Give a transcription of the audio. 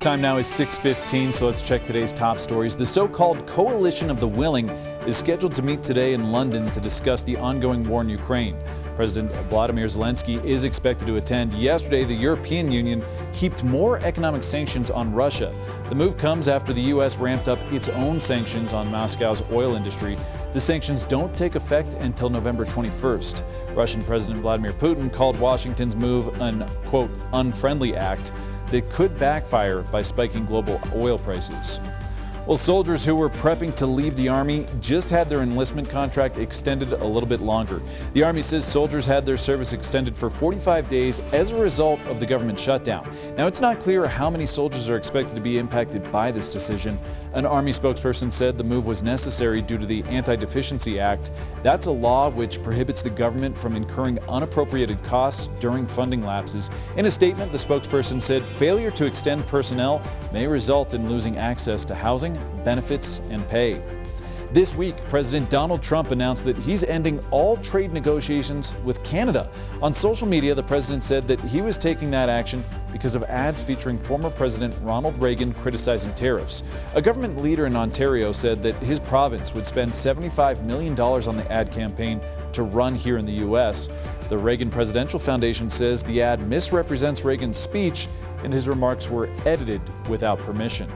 Time now is 6:15, so let's check today's top stories. The so-called Coalition of the Willing is scheduled to meet today in London to discuss the ongoing war in Ukraine. President Vladimir Zelensky is expected to attend. Yesterday, the European Union heaped more economic sanctions on Russia. The move comes after the U.S. ramped up its own sanctions on Moscow's oil industry. The sanctions don't take effect until November 21st. Russian President Vladimir Putin called Washington's move an, quote, unfriendly act that could backfire by spiking global oil prices. Well, soldiers who were prepping to leave the Army just had their enlistment contract extended a little bit longer. The Army says soldiers had their service extended for 45 days as a result of the government shutdown. Now, it's not clear how many soldiers are expected to be impacted by this decision. An Army spokesperson said the move was necessary due to the Anti-Deficiency Act. That's a law which prohibits the government from incurring unappropriated costs during funding lapses. In a statement, the spokesperson said failure to extend personnel may result in losing access to housing, benefits, and pay. This week, President Donald Trump announced that he's ending all trade negotiations with Canada. On social media, the president said that he was taking that action because of ads featuring former President Ronald Reagan criticizing tariffs. A government leader in Ontario said that his province would spend $75 million on the ad campaign to run here in the U.S. The Reagan Presidential Foundation says the ad misrepresents Reagan's speech and his remarks were edited without permission.